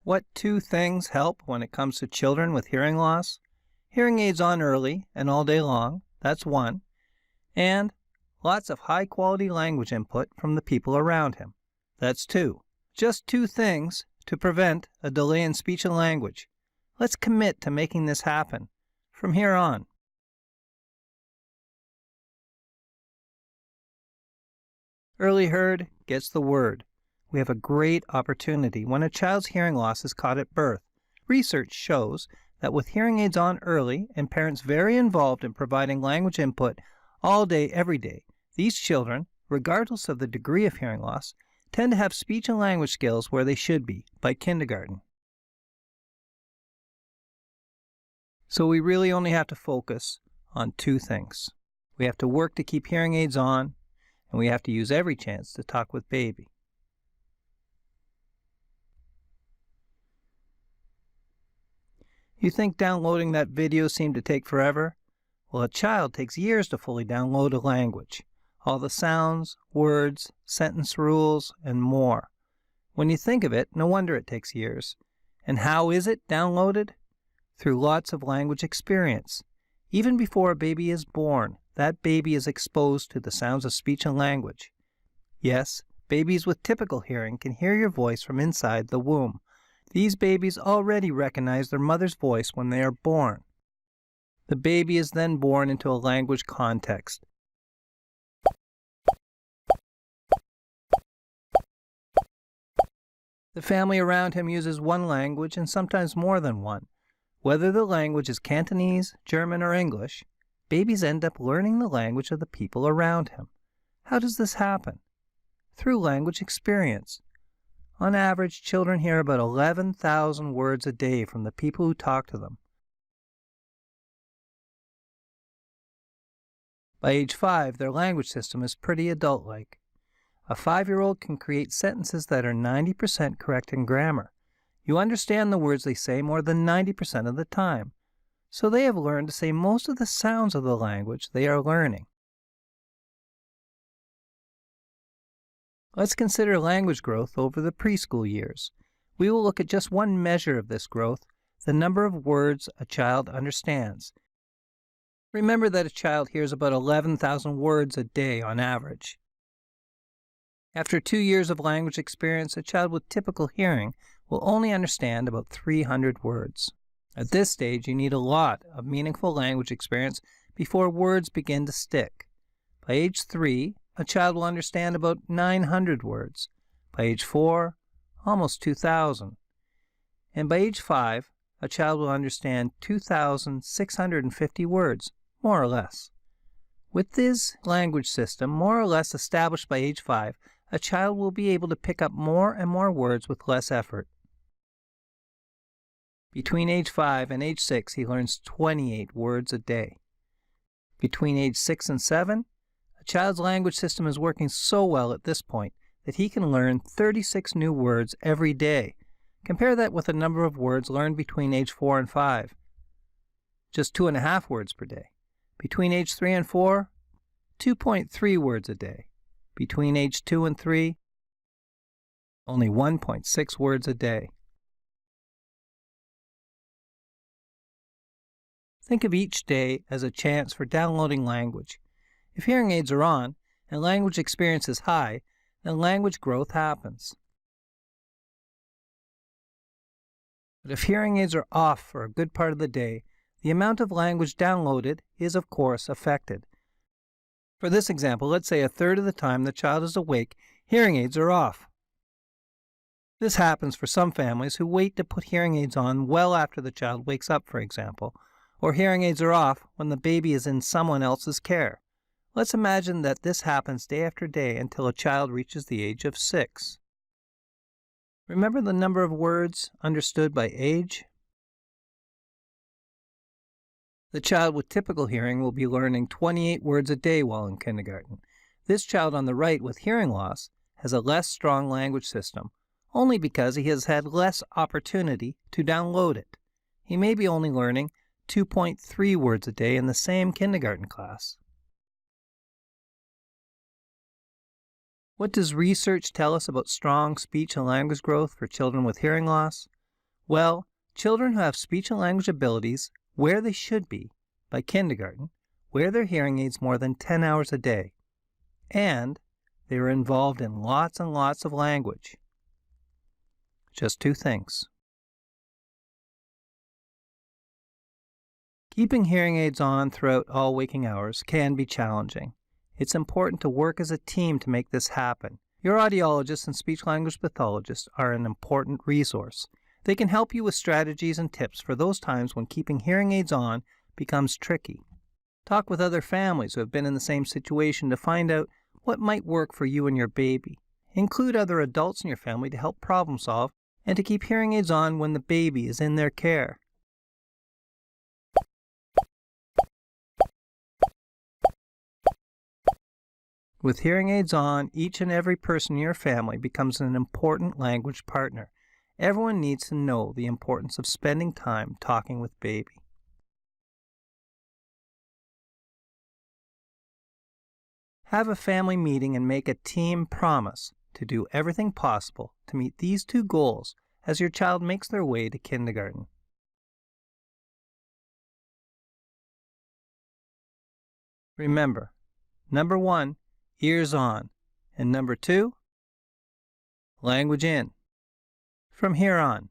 What two things help when it comes to children with hearing loss? Hearing aids on early and all day long, that's one. And lots of high-quality language input from the people around him. That's two. Just two things to prevent a delay in speech and language. Let's commit to making this happen from here on. Early heard gets the word. We have a great opportunity when a child's hearing loss is caught at birth. Research shows that with hearing aids on early and parents very involved in providing language input all day, every day, these children, regardless of the degree of hearing loss, tend to have speech and language skills where they should be by kindergarten. So we really only have to focus on two things. We have to work to keep hearing aids on, and we have to use every chance to talk with baby. You think downloading that video seemed to take forever? Well, a child takes years to fully download a language. All the sounds, words, sentence rules, and more. When you think of it, no wonder it takes years. And how is it downloaded? Through lots of language experience. Even before a baby is born, that baby is exposed to the sounds of speech and language. Yes, babies with typical hearing can hear your voice from inside the womb. These babies already recognize their mother's voice when they are born. The baby is then born into a language context. The family around him uses one language and sometimes more than one. Whether the language is Cantonese, German, or English, babies end up learning the language of the people around him. How does this happen? Through language experience. On average, children hear about 11,000 words a day from the people who talk to them. By age 5, their language system is pretty adult-like. A 5-year-old can create sentences that are 90% correct in grammar. You understand the words they say more than 90% of the time, so they have learned to say most of the sounds of the language they are learning. Let's consider language growth over the preschool years. We will look at just one measure of this growth, the number of words a child understands. Remember that a child hears about 11,000 words a day on average. After 2 years of language experience, a child with typical hearing will only understand about 300 words. At this stage, you need a lot of meaningful language experience before words begin to stick. By age 3, a child will understand about 900 words. By age 4, almost 2,000. And by age 5, a child will understand 2,650 words, more or less. With this language system more or less established by age 5, a child will be able to pick up more and more words with less effort. Between age 5 and age 6, he learns 28 words a day. Between age 6 and 7, a child's language system is working so well at this point that he can learn 36 new words every day. Compare that with the number of words learned between age 4 and 5. Just 2.5 words per day. Between age 3 and 4, 2.3 words a day. Between age 2 and 3, only 1.6 words a day. Think of each day as a chance for downloading language. If hearing aids are on and language experience is high, then language growth happens. But if hearing aids are off for a good part of the day, the amount of language downloaded is, of course, affected. For this example, let's say a third of the time the child is awake, hearing aids are off. This happens for some families who wait to put hearing aids on well after the child wakes up, for example, or hearing aids are off when the baby is in someone else's care. Let's imagine that this happens day after day until a child reaches the age of 6. Remember the number of words understood by age? The child with typical hearing will be learning 28 words a day while in kindergarten. This child on the right with hearing loss has a less strong language system, only because he has had less opportunity to download it. He may be only learning 2.3 words a day in the same kindergarten class. What does research tell us about strong speech and language growth for children with hearing loss? Well, children who have speech and language abilities where they should be by kindergarten wear their hearing aids more than 10 hours a day, and they are involved in lots and lots of language. Just two things. Keeping hearing aids on throughout all waking hours can be challenging. It's important to work as a team to make this happen. Your audiologist and speech-language pathologist are an important resource. They can help you with strategies and tips for those times when keeping hearing aids on becomes tricky. Talk with other families who have been in the same situation to find out what might work for you and your baby. Include other adults in your family to help problem solve and to keep hearing aids on when the baby is in their care. With hearing aids on, each and every person in your family becomes an important language partner. Everyone needs to know the importance of spending time talking with baby. Have a family meeting and make a team promise to do everything possible to meet these two goals as your child makes their way to kindergarten. Remember, number 1, ears on, and number 2, language in. From HearOn.